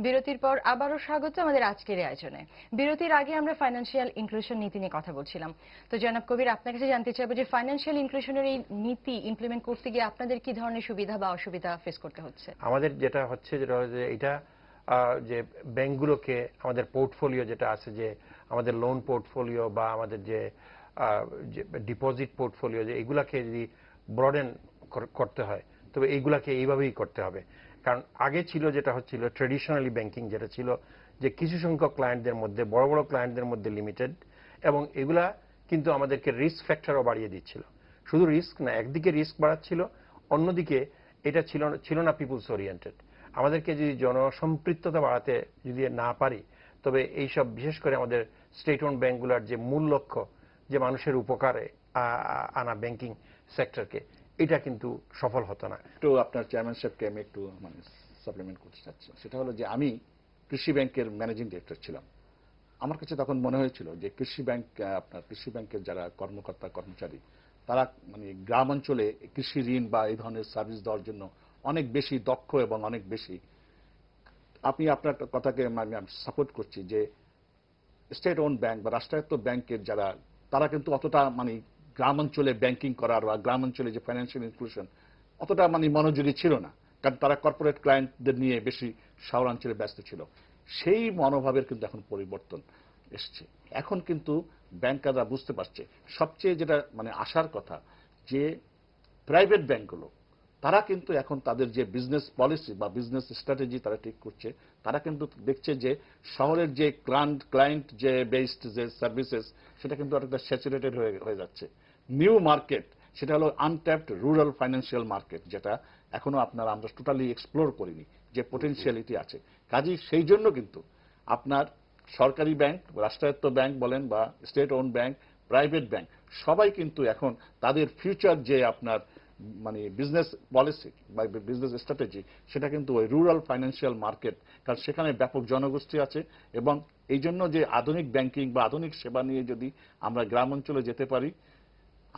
বিরতির পর আবারও স্বাগত আমাদের আজকের আয়োজনে। বিরতির আগে আমরা ফাইন্যান্সিয়াল ইনক্লুশন নীতি নিয়ে কথা বলছিলাম। তো জনাব কবির, আপনার কাছে জানতে চাইবো যে ফাইন্যান্সিয়াল ইনক্লুশনের এই নীতি ইমপ্লিমেন্ট করতে গিয়ে আপনাদের কি ধরনের সুবিধা বা অসুবিধা ফেস করতে হচ্ছে? আমাদের যেটা হচ্ছে এটা যে ব্যাংকগুলোকে আমাদের পোর্টফোলিও যেটা আছে, যে আমাদের লোন পোর্টফোলিও বা আমাদের যে ডিপোজিট পোর্টফোলিও, যে এগুলাকে যদি ব্রডেন করতে হয় তবে এইগুলাকে এইভাবেই করতে হবে। কারণ আগে ছিল যেটা হচ্ছিল ট্রেডিশনালি ব্যাংকিং, যেটা ছিল যে কিছু সংখ্যক ক্লায়েন্টদের মধ্যে, বড় বড় ক্লায়েন্টদের মধ্যে লিমিটেড, এবং এগুলা কিন্তু আমাদেরকে রিস্ক ফ্যাক্টরও বাড়িয়ে দিচ্ছিল। শুধু রিস্ক না, একদিকে রিস্ক বাড়াচ্ছিল, অন্যদিকে এটা ছিল না পিপুলস ওরিয়েন্টেড। আমাদেরকে যদি জনসম্পৃক্ততা বাড়াতে যদি না পারি, তবে এইসব বিশেষ করে আমাদের স্টেট ওন ব্যাংকগুলোর যে মূল লক্ষ্য, যে মানুষের উপকারে আনা ব্যাংকিং সেক্টরকে, এটা কিন্তু সফল হতো না। একটু আপনার চেয়ারম্যানশিপকে আমি একটু সাপ্লিমেন্ট করতে চাচ্ছি। সেটা হলো যে আমি কৃষি ব্যাংকের ম্যানেজিং ডিরেক্টর ছিলাম। আমার কাছে তখন মনে হয়েছিল যে কৃষি ব্যাংকের যারা কর্মকর্তা কর্মচারী, তারা গ্রাম অঞ্চলে কৃষি ঋণ বা এই ধরনের সার্ভিস দেওয়ার জন্য অনেক বেশি দক্ষ এবং অনেক বেশি। আপনি আপনার কথাকে আমি সাপোর্ট করছি যে স্টেট ওন ব্যাংক বা রাষ্ট্রায়ত্ত ব্যাংকের যারা, তারা কিন্তু অতটা গ্রাম অঞ্চলে ব্যাংকিং করার বা গ্রাম অঞ্চলে যে ফাইন্যান্সিয়াল ইনক্লুশন অতটা মনোযোগী ছিল না, কারণ তারা কর্পোরেট ক্লায়েন্টদের নিয়ে বেশি শহরাঞ্চলে ব্যস্ত ছিল। সেই মনোভাবের কিন্তু এখন পরিবর্তন এসছে। এখন কিন্তু ব্যাংকাররা বুঝতে পারছে সবচেয়ে যেটা আসার কথা, যে প্রাইভেট ব্যাংকগুলো তারা কিন্তু এখন তাদের যে বিজনেস পলিসি বা বিজনেস স্ট্র্যাটেজি তারা ঠিক করছে। তারা কিন্তু দেখছে যে শহরের যে ক্লায়েন্ট যে বেসড যে সার্ভিসেস, সেটা কিন্তু অনেকটা স্যাচুরেটেড হয়ে যাচ্ছে। নিউ মার্কেট, সেটা হলো আনট্যাপড রুরাল ফাইন্যান্সিয়াল মার্কেট, যেটা এখনো আমরা টোটালি এক্সপ্লোর করিনি, যে পোটেনশিয়ালিটি আছে। কাজেই সেই জন্য কিন্তু আপনার সরকারি ব্যাংক, রাষ্ট্রায়ত্ত ব্যাংক বলেন বা state own bank, private bank, সবাই কিন্তু এখন তাদের ফিউচার যে আপনার বিজনেস পলিসি বা বিজনেস স্ট্র্যাটেজি, সেটা কিন্তু ওই রুরাল ফাইন্যান্সিয়াল মার্কেট, কারণ সেখানে ব্যাপক জনগোষ্ঠী আছে। এবং এই জন্য যে আধুনিক ব্যাংকিং বা আধুনিক সেবা নিয়ে যদি আমরা গ্রাম অঞ্চলে যেতে পারি,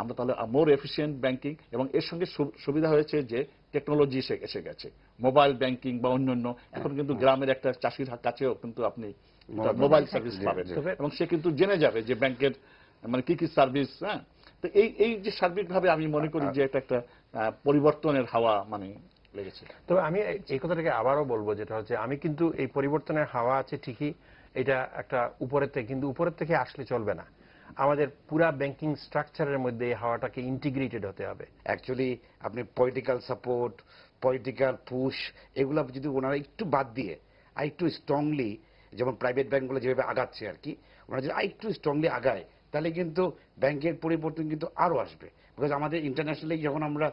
আমরা তাহলে মোর এফিসিয়েন্ট ব্যাংকিং, এবং এর সঙ্গে সুবিধা হয়েছে যে টেকনোলজি এসে গেছে, মোবাইল ব্যাংকিং বা অন্যান্য। এখন কিন্তু গ্রামের একটা চাষির কাছেও কিন্তু আপনি মোবাইল সার্ভিস পাবেন, এবং সে কিন্তু জেনে যাবে যে ব্যাংকের কি কি সার্ভিস। হ্যাঁ, তো এই যে সার্বিকভাবে আমি মনে করি যে এটা একটা পরিবর্তনের হাওয়া লেগেছে। তবে আমি এই কথাটাকে আবারও বলবো, যেটা হচ্ছে আমি কিন্তু এই পরিবর্তনের হাওয়া আছে ঠিকই, এটা একটা উপরের থেকে, কিন্তু উপরের থেকে আসলে চলবে না। আমাদের পুরা ব্যাংকিং স্ট্রাকচারের মধ্যে এই হাওয়াটাকে ইন্টিগ্রেটেড হতে হবে। অ্যাকচুয়ালি আপনি পলিটিক্যাল সাপোর্ট, পলিটিক্যাল পুশ, এগুলো যদি ওনারা একটু বাদ দিয়ে আরেকটু স্ট্রংলি, যেমন প্রাইভেট ব্যাংকগুলো যেভাবে আগাচ্ছে আর কি, ওনারা যদি আরেকটু স্ট্রংলি আগায়, তাহলে কিন্তু ব্যাংকের পরিবর্তন কিন্তু আরও আসবে। বিকজ আমাদের ইন্টারন্যাশনালি যখন আমরা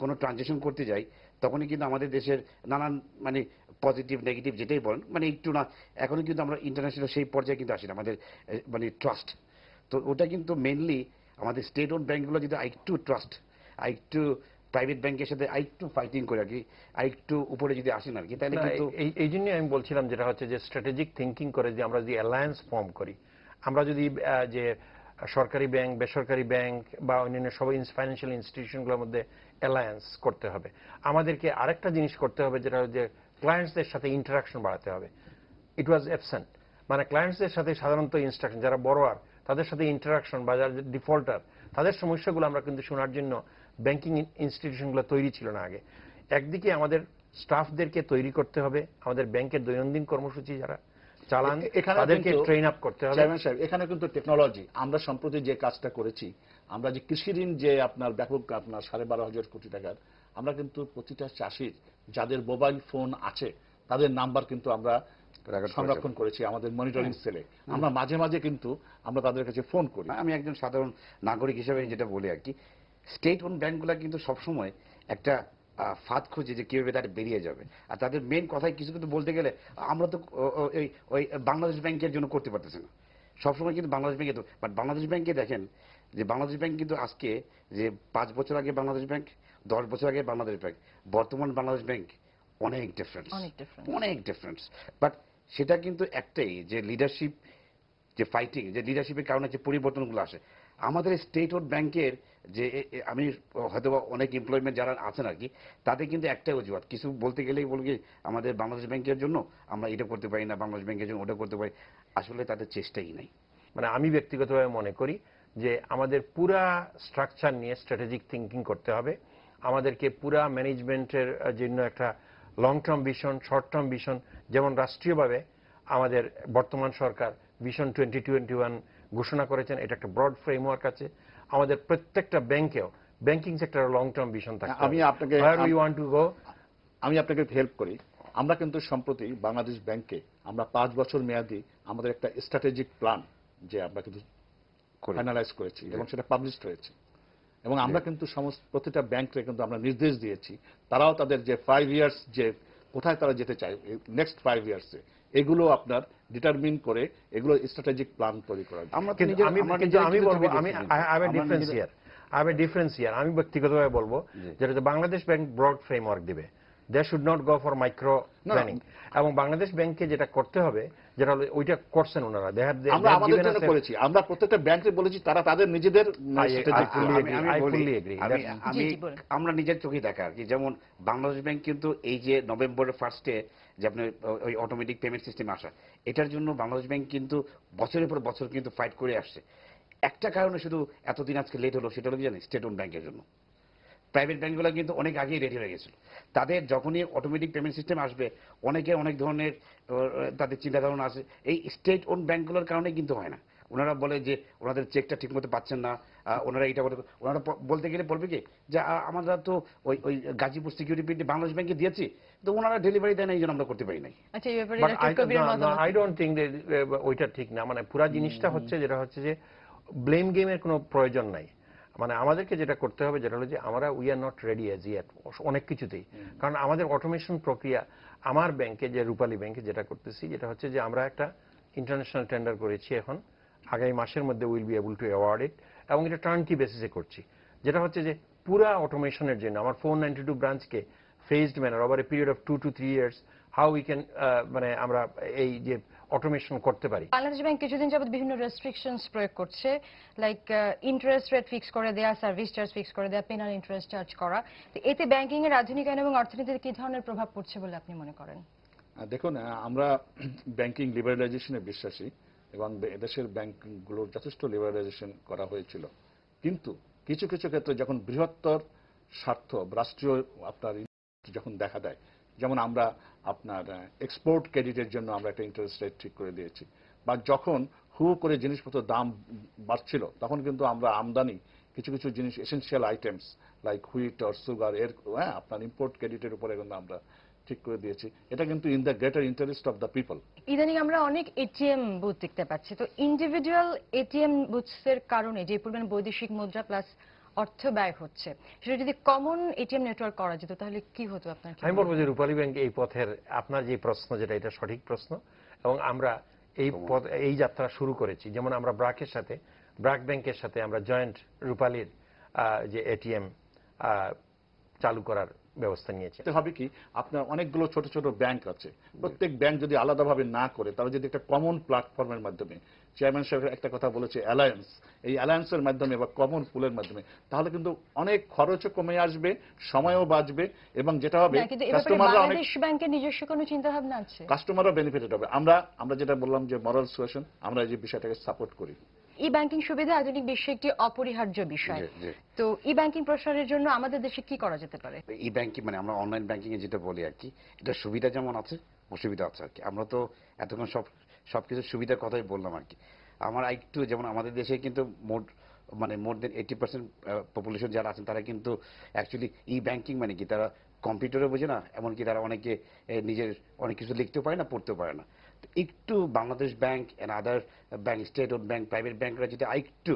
কোনো ট্রানজেকশন করতে যাই, তখনই কিন্তু আমাদের দেশের নানান পজিটিভ নেগেটিভ যেটাই বলেন, একটু না, এখনও কিন্তু আমরা ইন্টারন্যাশনাল সেই পর্যায়ে কিন্তু আসি না আমাদের ট্রাস্ট। তো ওটা কিন্তু মেনলি আমাদের স্টেট ওন ব্যাংকগুলো যদি আরেকটু ট্রাস্ট, আরেকটু প্রাইভেট ব্যাংকের সাথে আরেকটু ফাইটিং করে আর কি, আরেকটু উপরে যদি আসেন আর কি, তাহলে কিন্তু এই জন্যই আমি বলছিলাম, যেটা হচ্ছে যে স্ট্র্যাটেজিক থিঙ্কিং করে যে আমরা যদি অ্যালায়েন্স ফর্ম করি, আমরা যদি যে সরকারি ব্যাংক, বেসরকারি ব্যাংক বা অন্যান্য সবাই ফাইন্যান্সিয়াল ইনস্টিটিউশনগুলোর মধ্যে অ্যালায়েন্স করতে হবে। আমাদেরকে আরেকটা জিনিস করতে হবে, যেটা হচ্ছে ক্লায়েন্টসদের সাথে ইন্টারাকশন বাড়াতে হবে। ইট ওয়াজ অ্যাবসেন্ট। সাধারণত সাথে সাধারণত ইনস্ট্রাকশন, যারা বড়োয়ার তাদের সাথে ইন্টারাকশন বা যারা ডিফল্টার, তাদের সমস্যাগুলো আমরা কিন্তু শোনার জন্য ব্যাংকিং ইনস্টিটিউশনগুলো তৈরি ছিল না আগে। একদিকে আমাদের স্টাফদেরকে তৈরি করতে হবে, আমাদের ব্যাংকের দৈনন্দিন কর্মসূচি যারা চালান তাদেরকে ট্রেন আপ করতে হবে। চেয়ারম্যান সাহেব, এখানে কিন্তু টেকনোলজি, আমরা সম্প্রতি যে কাজটা করেছি, আমরা যে কৃষি ঋণ যে আপনার ব্যাপক 12,500 কোটি টাকার, আমরা কিন্তু প্রতিটা চাষির যাদের মোবাইল ফোন আছে তাদের নাম্বার কিন্তু আমরা সংরক্ষণ করেছি আমাদের মনিটরিং সেলে। আমরা মাঝে মাঝে কিন্তু আমরা তাদের কাছে ফোন করি। আমি একজন সাধারণ নাগরিক হিসেবে যেটা বলি আর কি, স্টেট ওন ব্যাংকগুলো কিন্তু সবসময় একটা ফাঁদ খুঁজে যে কিভাবে তারা বেরিয়ে যাবে। আর তাদের মেন কথাই কিছু কিন্তু বলতে গেলে, আমরা তো ওই বাংলাদেশ ব্যাংকের জন্য করতে পারতেছি না সবসময়, কিন্তু বাংলাদেশ ব্যাংকে তো, বাট বাংলাদেশ ব্যাংকে দেখেন যে বাংলাদেশ ব্যাংক কিন্তু আজকে যে 5 বছর আগে বাংলাদেশ ব্যাংক, 10 বছর আগে বাংলাদেশ ব্যাংক, বর্তমান বাংলাদেশ ব্যাংক অনেক ডিফারেন্স। বাট সেটা কিন্তু একটাই, যে লিডারশিপ, যে ফাইটিং, যে লিডারশিপের কারণে যে পরিবর্তনগুলো আসে। আমাদের স্টেট ওড ব্যাংকের যে আমি হয়তো অনেক এমপ্লয়মেন্ট যারা আছেন আর কি, তাদের কিন্তু একটাই অজুহাত, কিছু বলতে গেলেই বলবে আমাদের বাংলাদেশ ব্যাংকের জন্য আমরা এটা করতে পারি না, বাংলাদেশ ব্যাংকের জন্য ওটা করতে পারি। আসলে তাদের চেষ্টাই নাই। মানে আমি ব্যক্তিগতভাবে মনে করি যে আমাদের পুরা স্ট্রাকচার নিয়ে স্ট্র্যাটেজিক থিঙ্কিং করতে হবে। আমাদেরকে পুরা ম্যানেজমেন্টের জন্য একটা long term vision, short term vision, যেমন রাষ্ট্রীয়ভাবে আমাদের বর্তমান সরকার ভিশন 2021 ঘোষণা করেছেন, এটা একটা ব্রড ফ্রেমওয়ার্ক আছে। আমাদের প্রত্যেকটা ব্যাংকেও ব্যাংকিং সেক্টরে লং টার্ম ভিশন থাকে। আমি আপনাকে হেল্প করি। আমরা কিন্তু সম্প্রতি বাংলাদেশ ব্যাংকে আমরা 5 বছর মেয়াদী আমাদের একটা স্ট্র্যাটেজিক প্ল্যান যে আমরা কিন্তু ফাইনালাইজ করেছি এবং সেটা পাবলিশড হয়েছে। এবং আমরা কিন্তু প্রতিটা ব্যাংকে কিন্তু আমরা নির্দেশ দিয়েছি তারাও তাদের যে 5 ইয়ার্স যে কোথায় তারা যেতে চায় নেক্সট 5 ইয়ার্সে, এগুলো আপনার ডিটারমিন করে এগুলো স্ট্র্যাটেজিক প্ল্যান তৈরি করা। আমি ব্যক্তিগতভাবে বলবো যেটা বাংলাদেশ ব্যাংক ব্রড ফ্রেমওয়ার্ক দিবে, they should not go for micro planning. এবং বাংলাদেশ ব্যাংকে যেটা করতে হবে, যেটা ওইটা করছেন ওনারা, আমরা আমাদের জন্য করেছি, আমরা প্রত্যেকটা ব্যাংকে বলেছি তারা তাদের নিজেদের আমরা নিজের চোখে দেখা আর কি। যেমন বাংলাদেশ ব্যাংক কিন্তু এই যে নভেম্বরের 1 যে আপনার ওই অটোমেটিক পেমেন্ট সিস্টেম আসা, এটার জন্য বাংলাদেশ ব্যাংক কিন্তু বছরের পর বছর কিন্তু ফাইট করে আসছে। একটা কারণে শুধু এতদিন আজকে লেট হলো, সেটা হলো কি জানেন, স্টেট ওন ব্যাংকের জন্য। প্রাইভেট ব্যাংকগুলো কিন্তু অনেক আগেই রেডি হয়ে গেছিল। তাদের যখনই অটোমেটিক পেমেন্ট সিস্টেম আসবে, অনেকে অনেক ধরনের তাদের চিন্তা ধারণা আছে। এই স্টেট ওন ব্যাংকগুলোর কারণে কিন্তু হয় না। ওনারা বলে যে ওনাদের চেকটা ঠিক মতো পাচ্ছেন না, ওনারা এটা ওনারা বলতে গেলে বলবে কি যে আমরা তো ওই গাজীপুর সিকিউরিটি বাংলাদেশ ব্যাংকে দিয়েছি, তো ওনারা ডেলিভারি দেয় না, এই জন্য আমরা করতে পারি নাই। আই ডোন্ট থিঙ্ক ওইটা ঠিক না। মানে পুরা জিনিসটা হচ্ছে যেটা হচ্ছে যে ব্লেম গেমের কোনো প্রয়োজন নাই। মানে আমাদেরকে যেটা করতে হবে যেটা হলো যে আমরা we are not ready as yet অনেক কিছুতেই। কারণ আমাদের অটোমেশন প্রক্রিয়া, আমার ব্যাংকে যে রূপালী ব্যাংকে যেটা করতেছি যেটা হচ্ছে যে আমরা একটা ইন্টারন্যাশনাল টেন্ডার করেছি, এখন আগামী মাসের মধ্যে will be able to award it, এবং এটা টার্নকি বেসিসে করছি। যেটা হচ্ছে যে পুরা অটোমেশনের জন্য আমার 492 ব্রাঞ্চকে phased manner over a period of 2 to 3 years how we can মানে আমরা এই যে অটোমেশন করতে পারি। বাংলাদেশ ব্যাংক কিছুদিন যাবত বিভিন্ন রেস্ট্রিকশনস প্রয়োগ করছে, লাইক ইন্টারেস্ট রেট ফিক্স করে দেয়া, সার্ভিস চার্জ ফিক্স করে দেয়া, পেনাল ইন্টারেস্ট চার্জ করা। তো এতে ব্যাংকিং এর আধুনিকায়ন এবং অর্থনীতিতে কি ধরনের প্রভাব পড়ছে বলে আপনি মনে করেন? দেখুন, আমরা ব্যাংকিং লিবারালাইজেশনে বিশ্বাসী এবং এদেশের ব্যাংকগুলোর যথেষ্ট লিবারালাইজেশন করা হয়েছিল। কিন্তু কিছু কিছু ক্ষেত্রে যখন বৃহত্তর স্বার্থ রাষ্ট্রীয় আপনার যখন দেখা দেয়, যেমন আমরা আপনার এক্সপোর্ট ক্রেডিটের জন্য আমরা একটা ইন্টারেস্ট রেট ঠিক করে দিয়েছি, বা যখন হু করে জিনিসপত্রের দাম বাড়ছিল তখন কিন্তু আমরা আমদানি কিছু কিছু জিনিস essential items like wheat or sugar এর আপনার ইম্পোর্ট ক্রেডিটের উপরে কিন্তু আমরা ঠিক করে দিয়েছি। এটা কিন্তু in the greater interest of the people. ইদানিং আমরা অনেক এটিএম বুথ দেখতে পাচ্ছি, তো ইন্ডিভিজুয়াল এটিএম বুথসের কারণে যে পরিমাণ বৈদেশিক মুদ্রা প্লাস অর্থ ব্যয় হচ্ছে, সেটা যদি কমন এটিএম নেটওয়ার্ক করা যেত তাহলে কি হতো আপনার? আমি বলবো যে রূপালী ব্যাংক এই পথের, আপনার যে প্রশ্ন যেটা, এটা সঠিক প্রশ্ন, এবং আমরা এই যাত্রা শুরু করেছি। যেমন আমরা ব্র্যাক ব্যাংকের সাথে আমরা জয়েন্ট রূপালীর যে এটিএম চালু করার ব্যবস্থা নিয়েছে। হবে কি, আপনার অনেকগুলো ছোট ছোট ব্যাংক আছে, প্রত্যেক ব্যাংক যদি আলাদাভাবে না করে, তারা যদি একটা কমন প্ল্যাটফর্মের মাধ্যমে, চেয়ারম্যান সাহেব একটা কথা বলেছে অ্যালায়েন্স, এই অ্যালায়েন্সের মাধ্যমে বা কমন পুলের মাধ্যমে, তাহলে কিন্তু অনেক খরচও কমে আসবে, সময়ও বাঁচবে, এবং যেটা হবে কাস্টমাররা অনেক ব্যাংকের নিজস্ব কোনো চিন্তা ভাবনা আছে, কাস্টমাররা বেনিফিটেড হবে। আমরা যেটা বললাম যে মরাল সুয়েশন, আমরা এই যে বিষয়টাকে সাপোর্ট করি। ই ব্যাংকিং সুবিধা আধুনিক বিশ্বে একটি অপরিহার্য বিষয়। তো ই ব্যাংকিং প্রসারের জন্য আমাদের দেশে কি করা যেতে পারে? ই ব্যাংকিং মানে আমরা অনলাইন ব্যাংকিং এ যেটা বলি আর কি, এটা সুবিধা যেমন আছে অসুবিধা আছে আর কি। আমরা তো এতক্ষণ সবকিছু সুবিধার কথাই বললাম আর কি। আমার একটু যেমন আমাদের দেশে কিন্তু মোর দেন 80% পপুলেশন যারা আছেন তারা কিন্তু অ্যাকচুয়ালি ই ব্যাংকিং মানে কি, তারা কম্পিউটারে বোঝে না, এমনকি তারা অনেকে নিজের অনেক কিছু লিখতেও পারে না, পড়তেও পারে না। একটু Bangladesh bank and other bank, state own bank, private ব্যাংকরা যদি একটু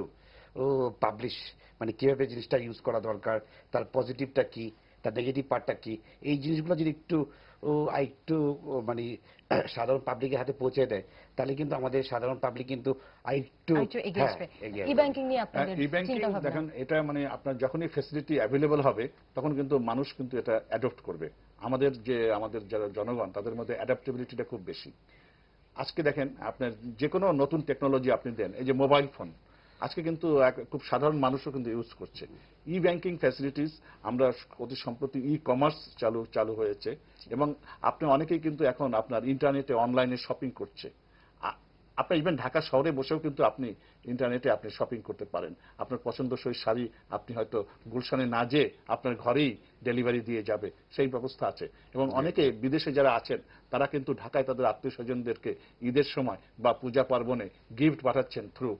পাবলিশ, মানে কিভাবে জিনিসটা ইউজ করা দরকার, তার পজিটিভটা কি, তার নেগেটিভ পার্টটা কি, এই জিনিসগুলো যদি একটু মানে সাধারণ পাবলিকের হাতে পৌঁছে দেয়, তাহলে কিন্তু আমাদের সাধারণ পাবলিক কিন্তু দেখেন, এটা মানে আপনার যখনই ফ্যাসিলিটি অ্যাভেলেবল হবে তখন কিন্তু মানুষ কিন্তু এটা অ্যাডপ্ট করবে। আমাদের যারা জনগণ, তাদের মধ্যে অ্যাডাপ্টেবিলিটিটা খুব বেশি। আজকে দেখেন, আপনার যে কোনো নতুন টেকনোলজি আপনি দেন, এই যে মোবাইল ফোন, আজকে কিন্তু খুব সাধারণ মানুষও কিন্তু ইউজ করছে। ই ব্যাংকিং ফ্যাসিলিটিস, আমরা অতি সম্প্রতি ই কমার্স চালু হয়েছে, এবং আপনি অনেকেই কিন্তু এখন আপনার ইন্টারনেটে অনলাইনে শপিং করছে। আপনি ইভেন ঢাকা শহরে বসেও কিন্তু আপনি ইন্টারনেটে আপনি শপিং করতে পারেন। আপনার পছন্দসই শাড়ি আপনি হয়তো গুলশানে না যেয়ে আপনার ঘরেই ডেলিভারি দিয়ে যাবে, সেই ব্যবস্থা আছে। এবং অনেকে বিদেশে যারা আছেন তারা কিন্তু ঢাকায় তাদের আত্মীয় স্বজনদেরকে ঈদের সময় বা পূজা পার্বণে গিফট পাঠাচ্ছেন থ্রু।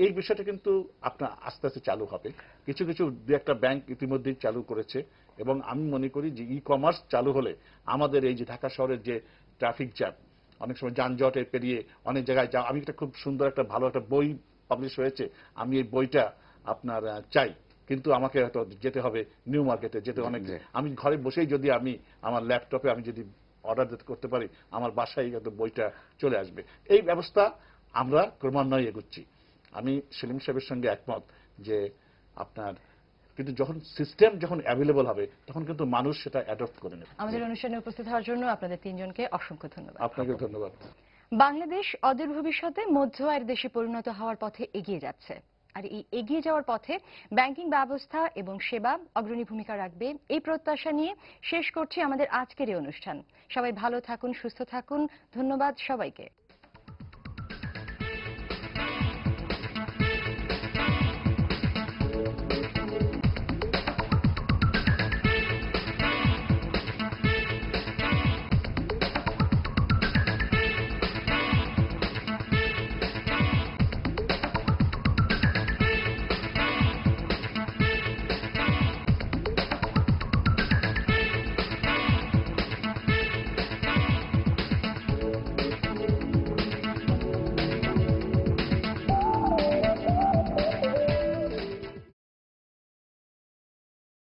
এই বিষয়টা কিন্তু আপনার আস্তে আস্তে চালু হবে। কিছু দু একটা ব্যাংক ইতিমধ্যেই চালু করেছে, এবং আমি মনে করি যে ই কমার্স চালু হলে আমাদের এই যে ঢাকা শহরের যে ট্রাফিক জ্যাম, অনেক সময় যানজটে পেরিয়ে অনেক জায়গায় আমি একটা খুব সুন্দর একটা ভালো একটা বই পাবলিশ হয়েছে, আমি এই বইটা আপনার চাই, কিন্তু আমাকে হয়তো যেতে হবে নিউ মার্কেটে, যেতে অনেক, আমি ঘরে বসেই যদি আমি আমার ল্যাপটপে আমি যদি অর্ডার করতে পারি, আমার বাসায় হয়তো বইটা চলে আসবে। এই ব্যবস্থা আমরা ক্রমান্বয়ে এগুচ্ছি। আমি সেলিম সাহেবের সঙ্গে একমত যে আপনার কিন্তু যখন সিস্টেম যখন অ্যাভেলেবল হবে তখন কিন্তু মানুষ সেটা অ্যাডপ্ট করে নেবে। আমাদের অনুষ্ঠানে উপস্থিত হওয়ার জন্য আপনাদের তিনজনকে অসংখ্য ধন্যবাদ। আপনাকে ধন্যবাদ। বাংলাদেশ অদূর ভবিষ্যতে মধ্য আয়ের দেশে পরিণত হওয়ার পথে এগিয়ে যাচ্ছে, আর এই এগিয়ে যাওয়ার পথে ব্যাংকিং ব্যবস্থা এবং সেবা অগ্রণী ভূমিকা রাখবে, এই প্রত্যাশা নিয়ে শেষ করছি আমাদের আজকের এই অনুষ্ঠান। সবাই ভালো থাকুন, সুস্থ থাকুন। ধন্যবাদ সবাইকে।